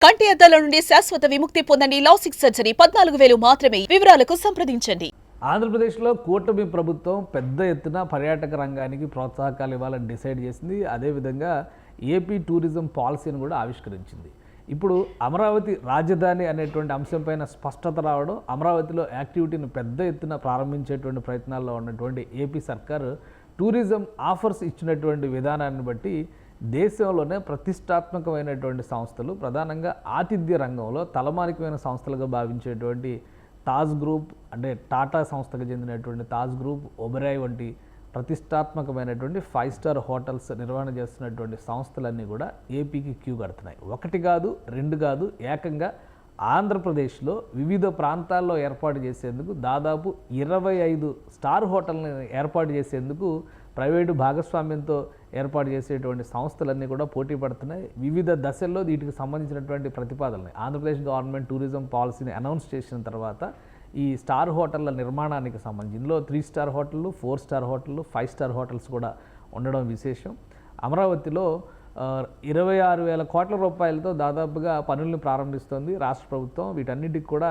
కంటి అద్దాల నుండి శాశ్వత విముక్తి పొందండి. లాసిక్ సర్జరీ 14,000 మాత్రమే. వివరాలకు సంప్రదించండి. ఆంధ్రప్రదేశ్లో కూటమి ప్రభుత్వం పెద్ద ఎత్తున పర్యాటక రంగానికి ప్రోత్సాహకాలు ఇవ్వాలని డిసైడ్ చేసింది. అదేవిధంగా ఏపీ టూరిజం పాలసీని కూడా ఆవిష్కరించింది. ఇప్పుడు అమరావతి రాజధాని అనేటువంటి అంశంపైన స్పష్టత రావడం, అమరావతిలో యాక్టివిటీని పెద్ద ఎత్తున ప్రారంభించేటువంటి ప్రయత్నాల్లో ఉన్నటువంటి ఏపీ సర్కారు టూరిజం ఆఫర్స్ ఇచ్చినటువంటి విధానాన్ని బట్టి దేశంలోనే ప్రతిష్టాత్మకమైనటువంటి సంస్థలు, ప్రధానంగా ఆతిథ్య రంగంలో తలమానికమైన సంస్థలుగా భావించేటువంటి తాజ్ గ్రూప్, అంటే టాటా సంస్థకు చెందినటువంటి తాజ్ గ్రూప్, ఒబెరాయ్ వంటి ప్రతిష్టాత్మకమైనటువంటి 5 స్టార్ హోటల్స్ నిర్వహణ చేస్తున్నటువంటి సంస్థలన్నీ కూడా ఏపీకి క్యూ కడుతున్నాయి. ఒకటి కాదు, రెండు కాదు, ఏకంగా ఆంధ్రప్రదేశ్లో వివిధ ప్రాంతాల్లో ఏర్పాటు చేసేందుకు దాదాపు 25 స్టార్ హోటల్ని ఏర్పాటు చేసేందుకు ప్రైవేటు భాగస్వామ్యంతో ఏర్పాటు చేసేటువంటి సంస్థలన్నీ కూడా పోటీ పడుతున్నాయి. వివిధ దశల్లో వీటికి సంబంధించినటువంటి ప్రతిపాదనలు ఆంధ్రప్రదేశ్ గవర్నమెంట్ టూరిజం పాలసీని అనౌన్స్ చేసిన తర్వాత ఈ స్టార్ హోటళ్ల నిర్మాణానికి సంబంధించి ఇందులో 3 స్టార్ హోటళ్ళు, 4 స్టార్ హోటళ్ళు, 5 స్టార్ హోటల్స్ కూడా ఉండడం విశేషం. అమరావతిలో 26,000 కోట్ల రూపాయలతో దాదాపుగా పనులను ప్రారంభిస్తోంది రాష్ట్ర ప్రభుత్వం. వీటన్నిటికి కూడా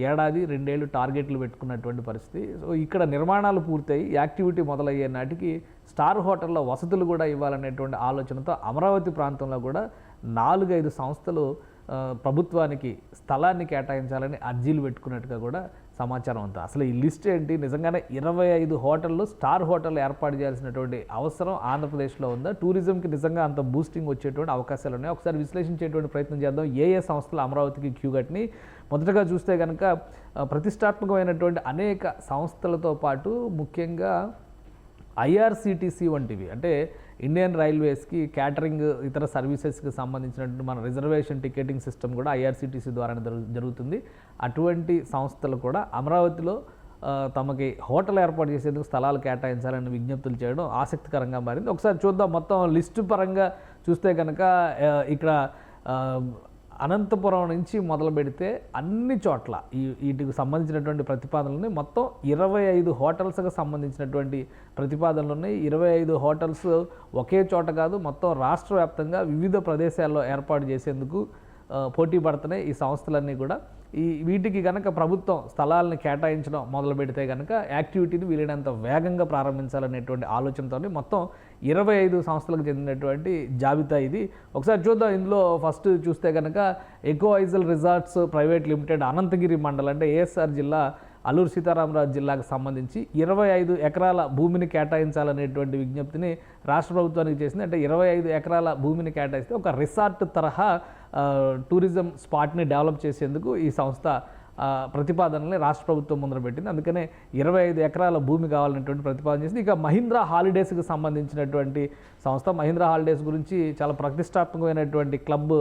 ఏడాది 2 ఏళ్ళు టార్గెట్లు పెట్టుకున్నటువంటి పరిస్థితి. సో ఇక్కడ నిర్మాణాలు పూర్తయి యాక్టివిటీ మొదలయ్యే నాటికి స్టార్ హోటల్లో వసతులు కూడా ఇవ్వాలనేటువంటి ఆలోచనతో అమరావతి ప్రాంతంలో కూడా 4-5 సంస్థలు ప్రభుత్వానికి స్థలాన్ని కేటాయించాలని అర్జీలు పెట్టుకున్నట్టుగా కూడా సమాచారం అంతా. అసలు ఈ లిస్ట్ ఏంటి? నిజంగానే 25 హోటళ్ళు, స్టార్ హోటళ్ళు ఏర్పాటు చేయాల్సినటువంటి అవసరం ఆంధ్రప్రదేశ్లో ఉందా? టూరిజంకి నిజంగా అంత బూస్టింగ్ వచ్చేటువంటి అవకాశాలు ఉన్నాయి. ఒకసారి విశ్లేషించేటువంటి ప్రయత్నం చేద్దాం. ఏ సంస్థలు అమరావతికి క్యూ కట్టిని మొదటగా చూస్తే కనుక ప్రతిష్టాత్మకమైనటువంటి అనేక సంస్థలతో పాటు ముఖ్యంగా ఐఆర్సిటిసి వంటివి, అంటే ఇండియన్ రైల్వేస్కి క్యాటరింగ్ ఇతర సర్వీసెస్కి సంబంధించినటువంటి మన రిజర్వేషన్ టికెటింగ్ సిస్టమ్ కూడా ఐఆర్సిటిసి ద్వారానే జరుగుతుంది. అటువంటి సంస్థలు కూడా అమరావతిలో తమకి హోటల్ ఏర్పాటు చేసేందుకు స్థలాలు కేటాయించాలని విజ్ఞప్తులు చేయడం ఆసక్తికరంగా మారింది. ఒకసారి చూద్దాం. మొత్తం లిస్టు పరంగా చూస్తే కనుక ఇక్కడ అనంతపురం నుంచి మొదలు పెడితే అన్ని చోట్ల వీటికి సంబంధించినటువంటి ప్రతిపాదనలు మొత్తం 25 హోటల్స్కి సంబంధించినటువంటి ప్రతిపాదనలు ఉన్నాయి. 25 హోటల్స్ ఒకే చోట కాదు, మొత్తం రాష్ట్ర వ్యాప్తంగా వివిధ ప్రదేశాల్లో ఏర్పాటు చేసేందుకు పోటీ పడుతున్నాయి ఈ సంస్థలన్నీ కూడా. వీటికి కనుక ప్రభుత్వం స్థలాలను కేటాయించడం మొదలు పెడితే కనుక యాక్టివిటీని వీలైనంత వేగంగా ప్రారంభించాలనేటువంటి ఆలోచనతో మొత్తం 25 సంస్థలకు చెందినటువంటి జాబితా ఇది. ఒకసారి చూద్దాం. ఇందులో ఫస్ట్ చూస్తే కనుక ఎకో ఐజల్ రిసార్ట్స్ ప్రైవేట్ లిమిటెడ్ అనంతగిరి మండలం, అంటే ఏఎస్ఆర్ జిల్లా, అల్లూరు సీతారామరాజు జిల్లాకు సంబంధించి 25 ఎకరాల భూమిని కేటాయించాలనేటువంటి విజ్ఞప్తిని రాష్ట్ర ప్రభుత్వానికి చేసింది. అంటే 25 ఎకరాల భూమిని కేటాయిస్తే ఒక రిసార్ట్ తరహా టూరిజం స్పాట్ని డెవలప్ చేసేందుకు ఈ సంస్థ ప్రతిపాదనల్ని రాష్ట్ర ప్రభుత్వం ముందర పెట్టింది. అందుకనే 25 ఎకరాల భూమి కావాలనేటువంటి ప్రతిపాదన చేసింది. ఇక మహీంద్రా హాలిడేస్కి సంబంధించినటువంటి సంస్థ, మహీంద్రా హాలిడేస్ గురించి చాలా ప్రతిష్టాత్మకమైనటువంటి క్లబ్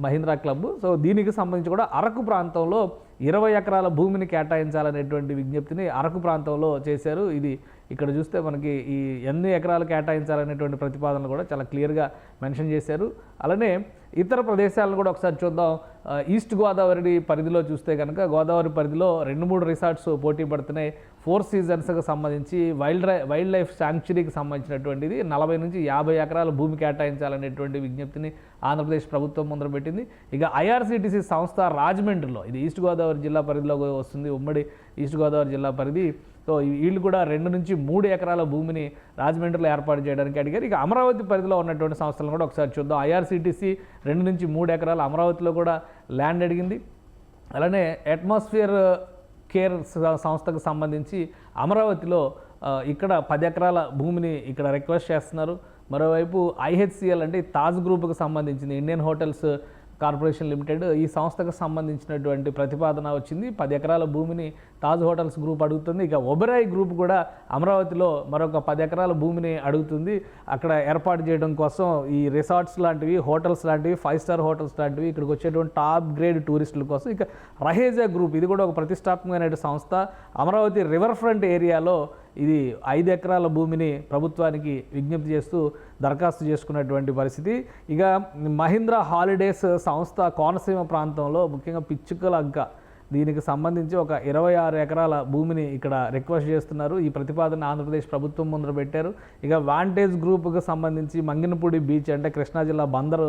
మహీంద్రా క్లబ్. సో దీనికి సంబంధించి కూడా అరకు ప్రాంతంలో 20 ఎకరాల భూమిని కేటాయించాలనేటువంటి విజ్ఞప్తిని అరకు ప్రాంతంలో చేశారు. ఇది ఇక్కడ చూస్తే మనకి ఈ ఎన్ని ఎకరాలు కేటాయించాలనేటువంటి ప్రతిపాదనలు కూడా చాలా క్లియర్గా మెన్షన్ చేశారు. అలానే ఇతర ప్రదేశాలను కూడా ఒకసారి చూద్దాం. ఈస్ట్ గోదావరి పరిధిలో చూస్తే కనుక గోదావరి పరిధిలో 2-3 రిసార్ట్స్ పోటీ పడుతున్నాయి. 4 సీజన్స్కి సంబంధించి వైల్డ్ లైఫ్ శాంక్చురీకి సంబంధించినటువంటిది 40 నుంచి 50 ఎకరాల భూమి కేటాయించాలనేటువంటి విజ్ఞప్తిని ఆంధ్రప్రదేశ్ ప్రభుత్వం ముందర పెట్టింది. ఇక ఐఆర్సిటిసి సంస్థ రాజమండ్రిలో, ఇది ఈస్ట్ గోదావరి జిల్లా పరిధిలో వస్తుంది, ఉమ్మడి ఈస్ట్ గోదావరి జిల్లా పరిధి. సో వీళ్ళు కూడా 2 నుంచి 3 ఎకరాల భూమిని రాజమండ్రిలో ఏర్పాటు చేయడానికి అడిగారు. ఇక అమరావతి పరిధిలో ఉన్నటువంటి సంస్థలను కూడా ఒకసారి చూద్దాం. ఐఆర్సిటిసి 2 నుంచి 3 ఎకరాలు అమరావతిలో కూడా ల్యాండ్ అడిగింది. అలానే అట్మాస్ఫియర్ కేర్ సంస్థకు సంబంధించి అమరావతిలో ఇక్కడ 10 ఎకరాల భూమిని ఇక్కడ రిక్వెస్ట్ చేస్తున్నారు. మరోవైపు ఐహెచ్సిఎల్, అంటే తాజ్ గ్రూప్కి సంబంధించింది, ఇండియన్ హోటల్స్ కార్పొరేషన్ లిమిటెడ్, ఈ సంస్థకు సంబంధించినటువంటి ప్రతిపాదన వచ్చింది. 10 ఎకరాల భూమిని తాజ్ హోటల్స్ గ్రూప్ అడుగుతుంది. ఇక ఒబెరాయ్ గ్రూప్ కూడా అమరావతిలో మరొక 10 ఎకరాల భూమిని అడుగుతుంది. అక్కడ ఏర్పాటు చేయడం కోసం ఈ రిసార్ట్స్ లాంటివి, హోటల్స్ లాంటివి, 5 స్టార్ హోటల్స్ లాంటివి ఇక్కడికి వచ్చేటువంటి టాప్ గ్రేడ్ టూరిస్టుల కోసం. ఇక రహేజా గ్రూప్, ఇది కూడా ఒక ప్రతిష్టాత్మకమైన సంస్థ, అమరావతి రివర్ ఫ్రంట్ ఏరియాలో ఇది 5 ఎకరాల భూమిని ప్రభుత్వానికి విజ్ఞప్తి చేస్తూ దరఖాస్తు చేసుకున్నటువంటి పరిస్థితి. ఇక మహీంద్రా హాలిడేస్ సంస్థ కోనసీమ ప్రాంతంలో ముఖ్యంగా పిచ్చుకలంక, దీనికి సంబంధించి ఒక 26 ఎకరాల భూమిని ఇక్కడ రిక్వెస్ట్ చేస్తున్నారు. ఈ ప్రతిపాదన ఆంధ్రప్రదేశ్ ప్రభుత్వం ముందర పెట్టారు. ఇక వాంటేజ్ గ్రూప్కి సంబంధించి మంగినపూడి బీచ్, అంటే కృష్ణా జిల్లా బందరు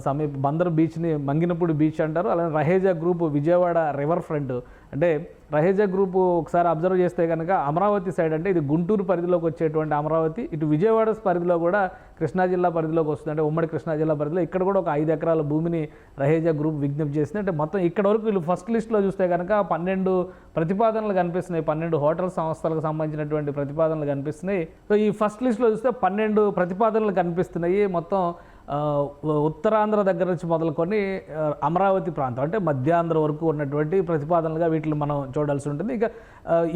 సమీప బందర్ బీచ్ని మంగినపూడి బీచ్ అంటారు. అలానే Raheja group Vijayawada river front, అంటే రహేజా గ్రూప్ ఒకసారి అబ్జర్వ్ చేస్తే కనుక అమరావతి సైడ్, అంటే ఇది గుంటూరు పరిధిలోకి వచ్చేటువంటి అమరావతి, ఇటు విజయవాడ పరిధిలో కూడా కృష్ణా జిల్లా పరిధిలోకి వస్తుంది, అంటే ఉమ్మడి కృష్ణా జిల్లా పరిధిలో ఇక్కడ కూడా ఒక 5 ఎకరాల భూమిని రహేజా గ్రూప్ విజ్ఞప్తి చేసింది. అంటే మొత్తం ఇక్కడ వరకు వీళ్ళు ఫస్ట్ లిస్ట్లో చూస్తే కనుక 12 ప్రతిపాదనలు కనిపిస్తున్నాయి, 12 హోటల్ సంస్థలకు సంబంధించినటువంటి ప్రతిపాదనలు కనిపిస్తున్నాయి. సో ఈ ఫస్ట్ లిస్ట్లో చూస్తే 12 ప్రతిపాదనలు కనిపిస్తున్నాయి. మొత్తం ఉత్తరాంధ్ర దగ్గర నుంచి మొదలుకొని అమరావతి ప్రాంతం, అంటే మధ్యాంధ్ర వరకు ఉన్నటువంటి ప్రతిపాదనలుగా వీటిని మనం చూడాల్సి ఉంటుంది. ఇక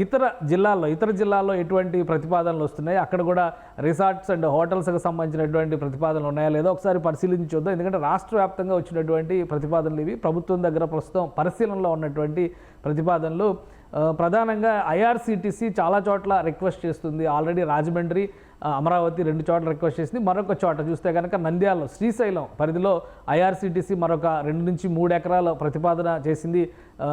ఇతర జిల్లాల్లో ఎటువంటి ప్రతిపాదనలు వస్తున్నాయి, అక్కడ కూడా రిసార్ట్స్ అండ్ హోటల్స్కి సంబంధించినటువంటి ప్రతిపాదనలు ఉన్నాయా లేదో ఒకసారి పరిశీలించి చూద్దాం. ఎందుకంటే రాష్ట్ర వ్యాప్తంగా వచ్చినటువంటి ప్రతిపాదనలు ఇవి, ప్రభుత్వం దగ్గర ప్రస్తుతం పరిశీలనలో ఉన్నటువంటి ప్రతిపాదనలు. ప్రధానంగా ఐఆర్సీటీసీ చాలా చోట్ల రిక్వెస్ట్ చేస్తుంది. ఆల్రెడీ రాజమండ్రి, అమరావతి 2 చోట్ల రిక్వెస్ట్ చేసింది. మరొక చోట చూస్తే కనుక నంద్యాలలో శ్రీశైలం పరిధిలో ఐఆర్సీటీసీ మరొక 2 నుంచి 3 ఎకరాల ప్రతిపాదన చేసింది.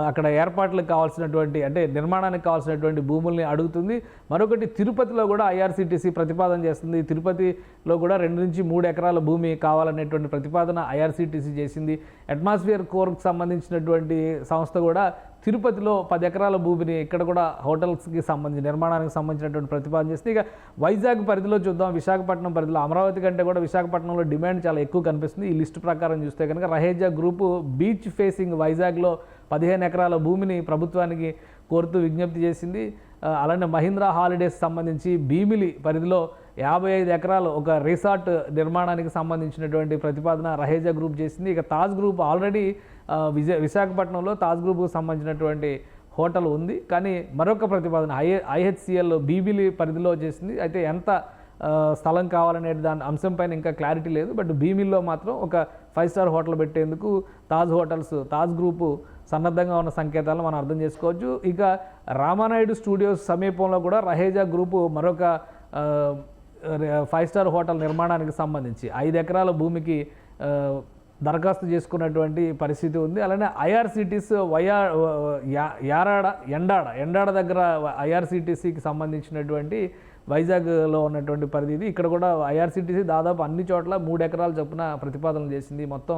అక్కడ ఏర్పాట్లకు కావాల్సినటువంటి, అంటే నిర్మాణానికి కావాల్సినటువంటి భూముల్ని అడుగుతుంది. మరొకటి తిరుపతిలో కూడా ఐఆర్సీటీసీ ప్రతిపాదన చేస్తుంది. తిరుపతిలో కూడా 2 నుంచి 3 ఎకరాల భూమి కావాలనేటువంటి ప్రతిపాదన ఐఆర్సీటీసీ చేసింది. అట్మాస్ఫియర్ కోర్కి సంబంధించినటువంటి సంస్థ కూడా తిరుపతిలో 10 ఎకరాల భూమిని ఇక్కడ కూడా హోటల్స్కి సంబంధించి నిర్మాణానికి సంబంధించినటువంటి ప్రతిపాదన చేస్తుంది. ఇక వైజాగ్ పరిధిలో చూద్దాం. విశాఖపట్నం పరిధిలో అమరావతి కంటే కూడా విశాఖపట్నంలో డిమాండ్ చాలా ఎక్కువ కనిపిస్తుంది. ఈ లిస్టు ప్రకారం చూస్తే కనుక రహేజా గ్రూపు బీచ్ ఫేసింగ్ వైజాగ్లో 15 ఎకరాల భూమిని ప్రభుత్వానికి కోరుతూ విజ్ఞప్తి చేసింది. అలానే మహీంద్రా హాలిడేస్ సంబంధించి భీమిలి పరిధిలో 55 ఎకరాలు ఒక రిసార్ట్ నిర్మాణానికి సంబంధించినటువంటి ప్రతిపాదన రహేజా గ్రూప్ చేసింది. ఇక తాజ్ గ్రూప్ ఆల్రెడీ విశాఖపట్నంలో తాజ్ గ్రూప్కు సంబంధించినటువంటి హోటల్ ఉంది, కానీ మరొక ప్రతిపాదన ఐహెచ్సిఎల్ భీమిలి పరిధిలో చేసింది. అయితే ఎంత స్థలం కావాలనే దాని అంశంపైన ఇంకా క్లారిటీ లేదు. బట్ భీమిల్లో మాత్రం ఒక 5 స్టార్ హోటల్ పెట్టేందుకు తాజ్ గ్రూపు సన్నద్ధంగా ఉన్న సంకేతాలను మనం అర్థం చేసుకోవచ్చు. ఇక రామానాయుడు స్టూడియోస్ సమీపంలో కూడా రహేజా గ్రూపు మరొక 5 స్టార్ హోటల్ నిర్మాణానికి సంబంధించి 5 ఎకరాల భూమికి దరఖాస్తు చేసుకున్నటువంటి పరిస్థితి ఉంది. అలానే ఐఆర్సీటీస్ ఎండాడ దగ్గర ఐఆర్సీటీసీకి సంబంధించినటువంటి వైజాగ్లో ఉన్నటువంటి పరిధి. ఇక్కడ కూడా ఐఆర్సీటీసీ దాదాపు అన్ని చోట్ల 3 ఎకరాల చొప్పున ప్రతిపాదనలు చేసింది. మొత్తం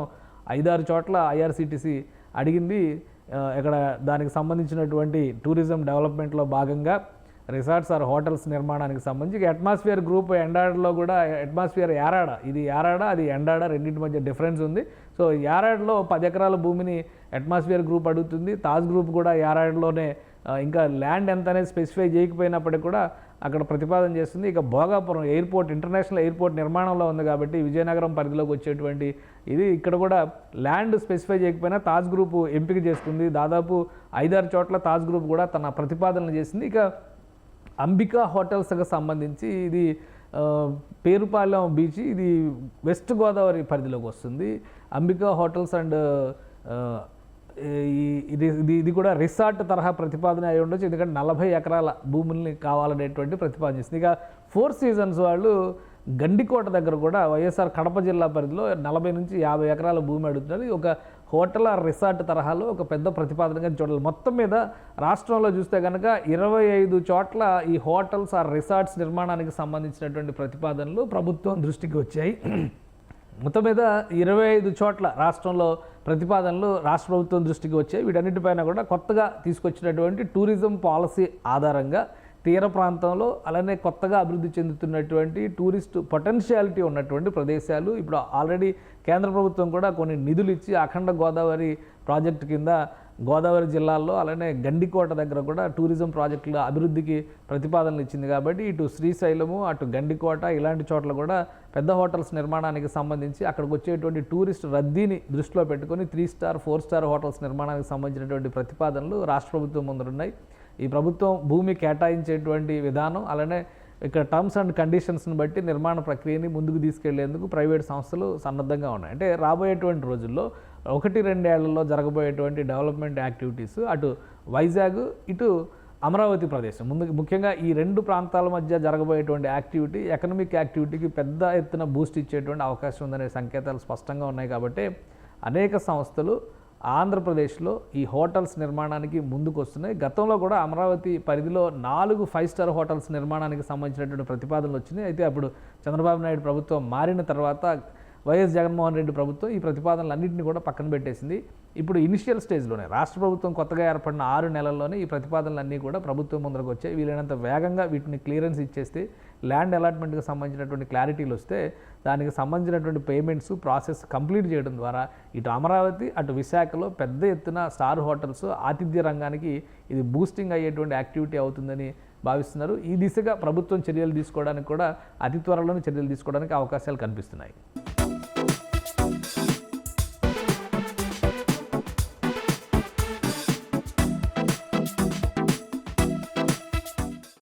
5-6 చోట్ల ఐఆర్సీటీసీ అడిగింది. ఇక్కడ దానికి సంబంధించినటువంటి టూరిజం డెవలప్మెంట్లో భాగంగా రిసార్ట్స్ ఆర్ హోటల్స్ నిర్మాణానికి సంబంధించి అట్మాస్ఫియర్ గ్రూప్ ఎండాడలో కూడా అట్మాస్ఫియర్ యారాడ అది ఎండాడ రెండింటి మధ్య డిఫరెన్స్ ఉంది. సో యారాడలో 10 ఎకరాల భూమిని అట్మాస్ఫియర్ గ్రూప్ అడుగుతుంది. తాజ్ గ్రూప్ కూడా యారాడలోనే ఇంకా ల్యాండ్ ఎంత అనేది స్పెసిఫై చేయకపోయినప్పటికీ కూడా అక్కడ ప్రతిపాదన చేస్తుంది. ఇక భోగాపురం ఇంటర్నేషనల్ ఎయిర్పోర్ట్ నిర్మాణంలో ఉంది కాబట్టి విజయనగరం పరిధిలోకి వచ్చేటువంటి ఇది, ఇక్కడ కూడా ల్యాండ్ స్పెసిఫై చేయకపోయినా తాజ్ గ్రూప్ ఎంపిక చేసుకుంది. దాదాపు 5-6 చోట్ల తాజ్ గ్రూప్ కూడా తన ప్రతిపాదనలు చేసింది. ఇక అంబికా హోటల్స్కి సంబంధించి ఇది పేరుపాలెం బీచ్, ఇది వెస్ట్ గోదావరి పరిధిలోకి వస్తుంది. అంబికా హోటల్స్ అండ్ ఇది కూడా రిసార్ట్ తరహా ప్రతిపాదన అయి ఉండొచ్చు, ఎందుకంటే 40 ఎకరాల భూముల్ని కావాలనేటువంటి ప్రతిపాదన చేస్తుంది. ఇక 4 సీజన్స్ వాళ్ళు గండికోట దగ్గర కూడా వైఎస్ఆర్ కడప జిల్లా పరిధిలో 40 నుంచి 50 ఎకరాల భూమి అడుగుతున్నారు. ఒక హోటల్ ఆర్ రిసార్ట్ తరహాలో ఒక పెద్ద ప్రతిపాదనగా చూడాలి. మొత్తం మీద రాష్ట్రంలో చూస్తే కనుక 25 చోట్ల ఈ హోటల్స్ ఆర్ రిసార్ట్స్ నిర్మాణానికి సంబంధించినటువంటి ప్రతిపాదనలు ప్రభుత్వం దృష్టికి వచ్చాయి. మొత్తం మీద 25 చోట్ల రాష్ట్రంలో ప్రతిపాదనలు రాష్ట్ర ప్రభుత్వం దృష్టికి వచ్చాయి. వీటన్నిటిపైన కూడా కొత్తగా తీసుకొచ్చినటువంటి టూరిజం పాలసీ ఆధారంగా తీర ప్రాంతంలో అలానే కొత్తగా అభివృద్ధి చెందుతున్నటువంటి టూరిస్ట్ పొటెన్షియాలిటీ ఉన్నటువంటి ప్రదేశాలు, ఇప్పుడు ఆల్రెడీ కేంద్ర ప్రభుత్వం కూడా కొన్ని నిధులు ఇచ్చి అఖండ గోదావరి ప్రాజెక్టు కింద గోదావరి జిల్లాల్లో అలానే గండికోట దగ్గర కూడా టూరిజం ప్రాజెక్టుల అభివృద్ధికి ప్రతిపాదనలు ఇచ్చింది. కాబట్టి ఇటు శ్రీశైలము అటు గండికోట ఇలాంటి చోట్ల కూడా పెద్ద హోటల్స్ నిర్మాణానికి సంబంధించి అక్కడికి వచ్చేటువంటి టూరిస్ట్ రద్దీని దృష్టిలో పెట్టుకొని 3 స్టార్ 4 స్టార్ హోటల్స్ నిర్మాణానికి సంబంధించినటువంటి ప్రతిపాదనలు రాష్ట్ర ప్రభుత్వం ముందున్నాయి. ఈ ప్రభుత్వం భూమి కేటాయించేటువంటి విధానం అలానే ఇక్కడ టర్మ్స్ అండ్ కండిషన్స్ని బట్టి నిర్మాణ ప్రక్రియని ముందుకు తీసుకెళ్లేందుకు ప్రైవేట్ సంస్థలు సన్నద్ధంగా ఉన్నాయి. అంటే రాబోయేటువంటి రోజుల్లో 1-2 ఏళ్లలో జరగబోయేటువంటి డెవలప్మెంట్ యాక్టివిటీస్ అటు వైజాగ్ ఇటు అమరావతి ప్రదేశం ముఖ్యంగా ఈ 2 ప్రాంతాల మధ్య జరగబోయేటువంటి యాక్టివిటీ ఎకనామిక్ యాక్టివిటీకి పెద్ద ఎత్తున బూస్ట్ ఇచ్చేటువంటి అవకాశం ఉందనే సంకేతాలు స్పష్టంగా ఉన్నాయి. కాబట్టి అనేక సంస్థలు ఆంధ్రప్రదేశ్లో ఈ హోటల్స్ నిర్మాణానికి ముందుకు వస్తున్నాయి. గతంలో కూడా అమరావతి పరిధిలో 4 5 స్టార్ హోటల్స్ నిర్మాణానికి సంబంధించినటువంటి ప్రతిపాదనలు వచ్చినాయి. అయితే అప్పుడు చంద్రబాబు నాయుడు ప్రభుత్వం మారిన తర్వాత వైఎస్ జగన్మోహన్ రెడ్డి ప్రభుత్వం ఈ ప్రతిపాదనలన్నింటినీ కూడా పక్కన పెట్టేసింది. ఇప్పుడు ఇనిషియల్ స్టేజ్లోనే రాష్ట్ర ప్రభుత్వం కొత్తగా ఏర్పడిన 6 నెలల్లోనే ఈ ప్రతిపాదనలన్నీ కూడా ప్రభుత్వం ముందరకు వచ్చాయి. వీలైనంత వేగంగా వీటిని క్లియరెన్స్ ఇచ్చేస్తే ల్యాండ్ అలాట్మెంట్కి సంబంధించినటువంటి క్లారిటీలు వస్తే దానికి సంబంధించినటువంటి పేమెంట్స్ ప్రాసెస్ కంప్లీట్ చేయడం ద్వారా ఇటు అమరావతి అటు విశాఖలో పెద్ద ఎత్తున స్టార్ హోటల్స్ ఆతిథ్య రంగానికి ఇది బూస్టింగ్ అయ్యేటువంటి యాక్టివిటీ అవుతుందని భావిస్తున్నారు. ఈ దిశగా ప్రభుత్వం చర్యలు తీసుకోవడానికి కూడా అతి త్వరలోనే చర్యలు తీసుకోవడానికి అవకాశాలు కనిపిస్తున్నాయి.